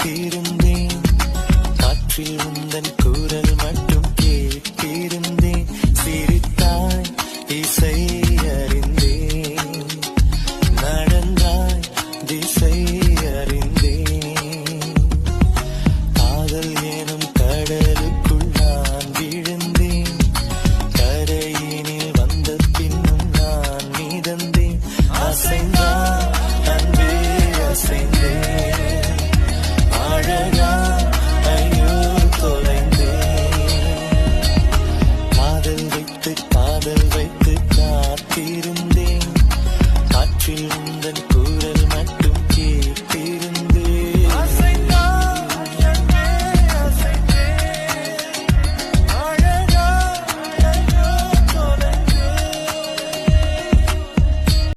காத்திருந்தேன், காற்றில் உந்தன் குரல் மட்டும் கேட்டிருந்தேன். சிரித்தாய், இசை அறிந்தேன், நடந்தாய், திசை அறிந்தேன். காதல் எனும் கடலுக்குள் நான் விழுந்தேன், கரையினில் வந்த பின்னும் நான் மிதந்தேன். அசைந்தான் அன்பே அசைந்தேன், அழகா ஐயோ தொலைந்தேன். காதல் வைத்து காத்திருந்தேன், காற்றில்